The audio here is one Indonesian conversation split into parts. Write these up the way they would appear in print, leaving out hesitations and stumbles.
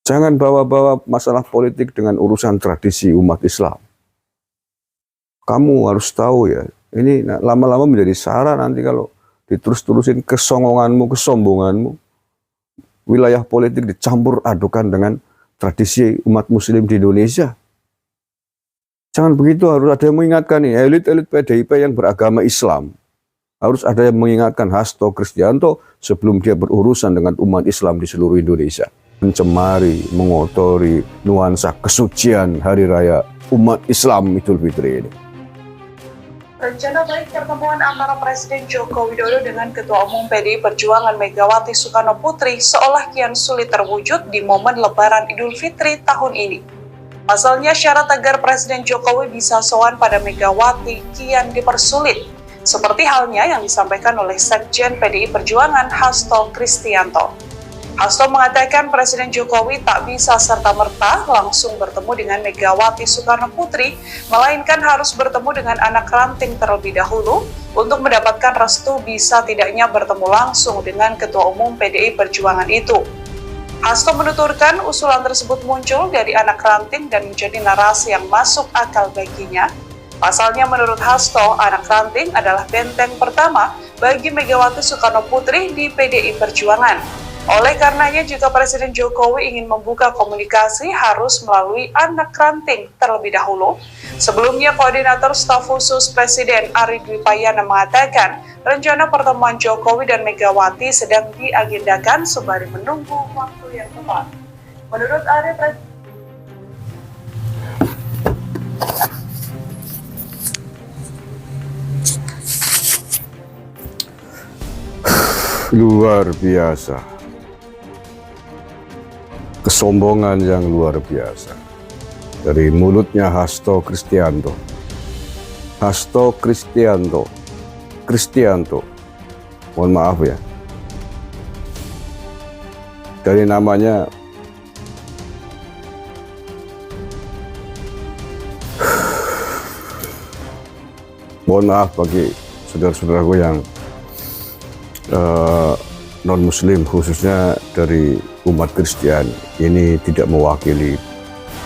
Jangan bawa-bawa masalah politik dengan urusan tradisi umat Islam. Kamu harus tahu ya, ini lama-lama menjadi sara nanti kalau diterus-terusin kesongonganmu, kesombonganmu. Wilayah politik dicampur adukan dengan tradisi umat muslim di Indonesia. Jangan begitu, harus ada yang mengingatkan nih, elit-elit PDIP yang beragama Islam. Harus ada yang mengingatkan Hasto Kristianto sebelum dia berurusan dengan umat Islam di seluruh Indonesia. Mencemari, mengotori nuansa kesucian hari raya umat Islam Idul Fitri ini. Rencana baik pertemuan antara Presiden Joko Widodo dengan Ketua Umum PDI Perjuangan Megawati Soekarno Putri seolah kian sulit terwujud di momen Lebaran Idul Fitri tahun ini. Pasalnya syarat agar Presiden Jokowi bisa sowan pada Megawati kian dipersulit. Seperti halnya yang disampaikan oleh Sekjen PDI Perjuangan Hasto Kristianto. Hasto mengatakan Presiden Jokowi tak bisa serta-merta langsung bertemu dengan Megawati Soekarno Putri, melainkan harus bertemu dengan anak ranting terlebih dahulu untuk mendapatkan restu bisa tidaknya bertemu langsung dengan Ketua Umum PDI Perjuangan itu. Hasto menuturkan usulan tersebut muncul dari anak ranting dan menjadi narasi yang masuk akal baginya. Pasalnya menurut Hasto, anak ranting adalah benteng pertama bagi Megawati Soekarno Putri di PDI Perjuangan. Oleh karenanya, jika Presiden Jokowi ingin membuka komunikasi harus melalui anak ranting terlebih dahulu. Sebelumnya, Koordinator Staf Khusus Presiden Ari Dwi Payana mengatakan, rencana pertemuan Jokowi dan Megawati sedang diagendakan sembari menunggu waktu yang tepat. Menurut Ari, luar biasa. Kesombongan yang luar biasa dari mulutnya Hasto Kristianto. Hasto Kristianto. Mohon maaf ya. Dari namanya mohon maaf bagi saudara-saudaraku yang non-muslim, khususnya dari umat Kristen. Ini tidak mewakili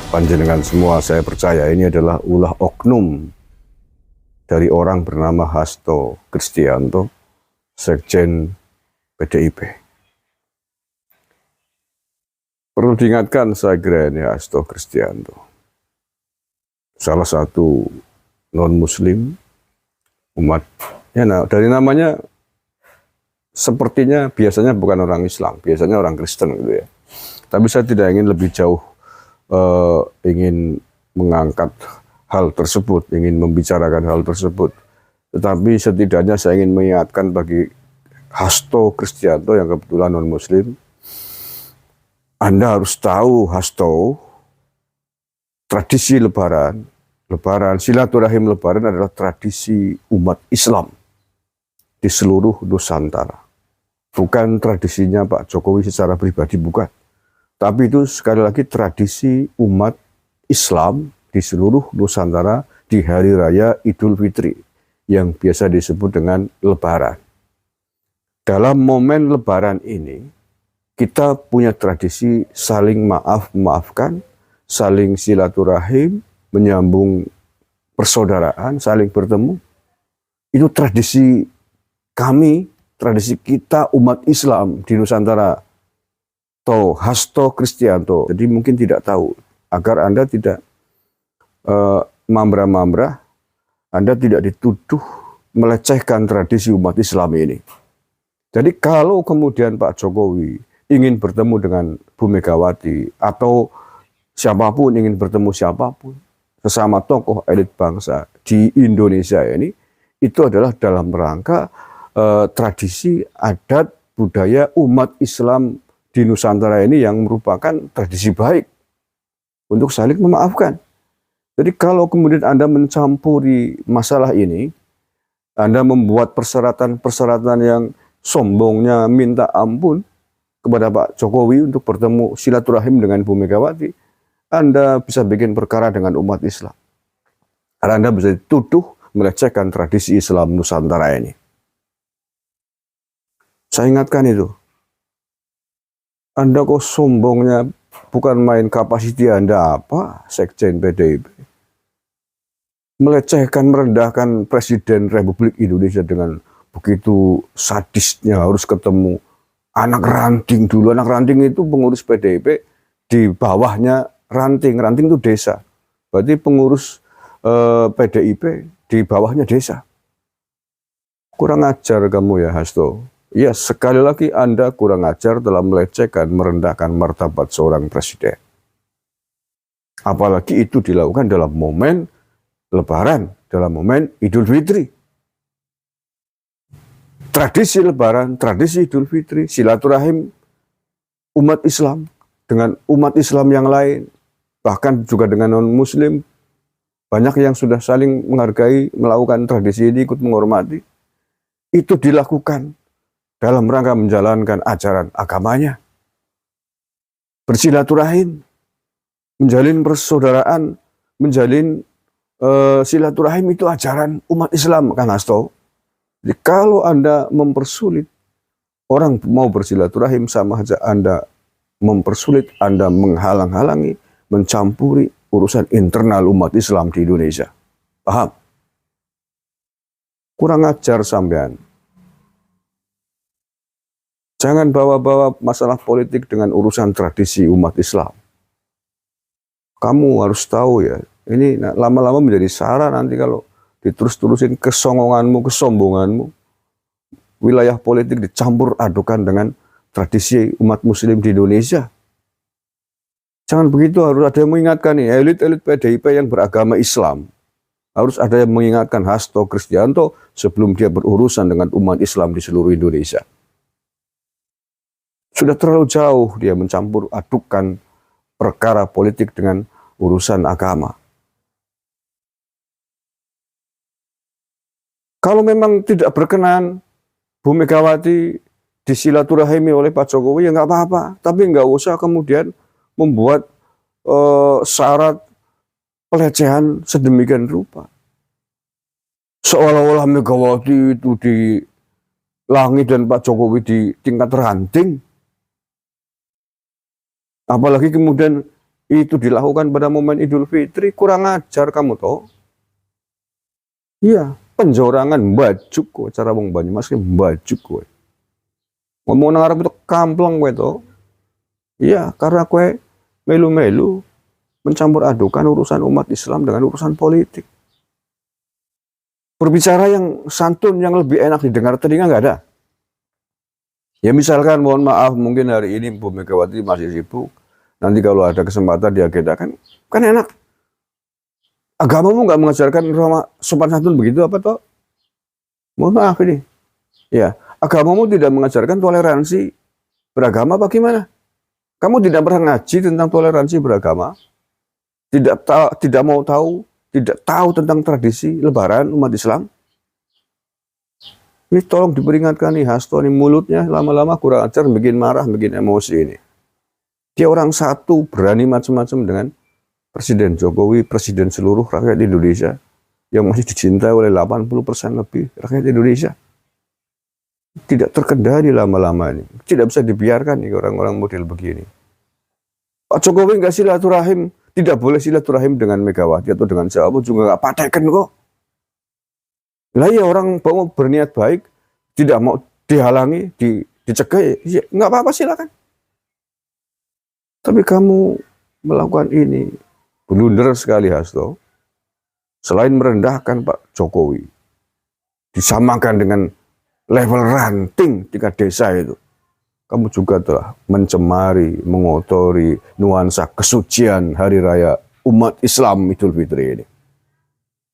panjenengan semua. Saya percaya ini adalah ulah oknum dari orang bernama Hasto Kristianto, Sekjen PDIP. Perlu diingatkan saya kira ini Hasto Kristianto, salah satu non-muslim umat. Ya, nah, dari namanya sepertinya biasanya bukan orang Islam, biasanya orang Kristen gitu ya. Tapi saya tidak ingin lebih jauh, ingin mengangkat hal tersebut, ingin membicarakan hal tersebut. Tetapi setidaknya saya ingin mengingatkan bagi Hasto Kristianto yang kebetulan non-muslim, Anda harus tahu Hasto, tradisi Lebaran silaturahim Lebaran adalah tradisi umat Islam di seluruh Nusantara. Bukan tradisinya Pak Jokowi secara pribadi, bukan. Tapi itu sekali lagi tradisi umat Islam di seluruh Nusantara di Hari Raya Idul Fitri yang biasa disebut dengan Lebaran. Dalam momen Lebaran ini, kita punya tradisi saling maafkan, saling silaturahim, menyambung persaudaraan, saling bertemu. Itu tradisi kami, tradisi kita umat Islam di Nusantara. Atau Hasto Kristianto. Jadi mungkin tidak tahu, agar Anda tidak mambrah-mambrah, Anda tidak dituduh melecehkan tradisi umat Islam ini. Jadi kalau kemudian Pak Jokowi ingin bertemu dengan Bu Megawati, atau siapapun ingin bertemu siapapun, sesama tokoh elit bangsa di Indonesia ini, itu adalah dalam rangka tradisi, adat, budaya umat Islam di Nusantara ini yang merupakan tradisi baik untuk saling memaafkan. Jadi kalau kemudian Anda mencampuri masalah ini, Anda membuat persyaratan-persyaratan yang sombongnya minta ampun kepada Pak Jokowi untuk bertemu silaturahim dengan Bu Megawati, Anda bisa bikin perkara dengan umat Islam. Karena Anda bisa dituduh melecehkan tradisi Islam Nusantara ini. Saya ingatkan itu. Anda kok sombongnya bukan main kapasiti Anda apa, Sekjen PDIP. Melecehkan, merendahkan Presiden Republik Indonesia dengan begitu sadisnya, harus ketemu anak ranting dulu. Anak ranting itu pengurus PDIP, di bawahnya ranting. Ranting itu desa. Berarti pengurus PDIP di bawahnya desa. Kurang ajar kamu ya, Hasto. Ya, sekali lagi Anda kurang ajar dalam melecehkan, merendahkan martabat seorang presiden. Apalagi itu dilakukan dalam momen Lebaran, dalam momen Idul Fitri. Tradisi Lebaran, tradisi Idul Fitri, silaturahim umat Islam dengan umat Islam yang lain, bahkan juga dengan non-Muslim, banyak yang sudah saling menghargai, melakukan tradisi ini, ikut menghormati. Itu dilakukan dalam rangka menjalankan ajaran agamanya. Bersilaturahim, menjalin persaudaraan, menjalin silaturahim itu ajaran umat Islam, Kang Hasto. Jadi kalau Anda mempersulit orang mau bersilaturahim, sama saja Anda mempersulit, Anda menghalang-halangi, mencampuri urusan internal umat Islam di Indonesia. Paham? Kurang ajar sampean. Jangan bawa-bawa masalah politik dengan urusan tradisi umat Islam. Kamu harus tahu ya, ini lama-lama menjadi sara nanti kalau diterus-terusin kesongonganmu, kesombonganmu. Wilayah politik dicampur adukan dengan tradisi umat Muslim di Indonesia. Jangan begitu, harus ada yang mengingatkan nih, elit-elit PDIP yang beragama Islam. Harus ada yang mengingatkan Hasto Kristianto sebelum dia berurusan dengan umat Islam di seluruh Indonesia. Sudah terlalu jauh dia mencampur adukan perkara politik dengan urusan agama. Kalau memang tidak berkenan Bu Megawati disilaturahimi oleh Pak Jokowi, ya nggak apa-apa. Tapi nggak usah kemudian membuat syarat pelecehan sedemikian rupa. Seolah-olah Megawati itu di langit dan Pak Jokowi di tingkat ranting. Apalagi kemudian itu dilakukan pada momen Idul Fitri, kurang ajar kamu toh. Iya, penjorangan mbajuk kowe, cara wong Banyumas ki mbajuk kowe. Ngomong nang arep itu kampleng kowe to. Iya, karena kowe melu-melu mencampur adukan urusan umat Islam dengan urusan politik. Berbicara yang santun, yang lebih enak didengar telinga nggak ada. Ya misalkan, mohon maaf, mungkin hari ini Bu Megawati masih sibuk. Nanti kalau ada kesempatan diagendakan, kan enak. Agamamu nggak mengajarkan sopan santun begitu apa toh? Mohon maaf ini. Ya, agamamu tidak mengajarkan toleransi beragama apa gimana? Kamu tidak pernah ngaji tentang toleransi beragama? Tidak mau tahu, tidak tahu tentang tradisi Lebaran umat Islam? Ini tolong diperingatkan nih Hasto, nih mulutnya lama-lama kurang ajar, bikin marah, bikin emosi ini. Dia orang satu berani macam-macam dengan Presiden Jokowi, presiden seluruh rakyat Indonesia yang masih dicintai oleh 80% lebih rakyat Indonesia. Tidak terkendali lama-lama ini. Tidak bisa dibiarkan nih orang-orang model begini. Pak Jokowi nggak silaturahim, tidak boleh silaturahim dengan Megawati atau dengan siapa juga nggak patekan kok. Lah ya orang mau berniat baik, tidak mau dihalangi, dicegah, ya nggak apa-apa silakan. Tapi kamu melakukan ini, blunder sekali Hasto. Selain merendahkan Pak Jokowi, disamakan dengan level ranting tingkat desa itu, kamu juga telah mencemari, mengotori nuansa kesucian Hari Raya umat Islam Idul Fitri ini.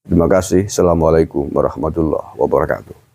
Terima kasih. Assalamualaikum warahmatullahi wabarakatuh.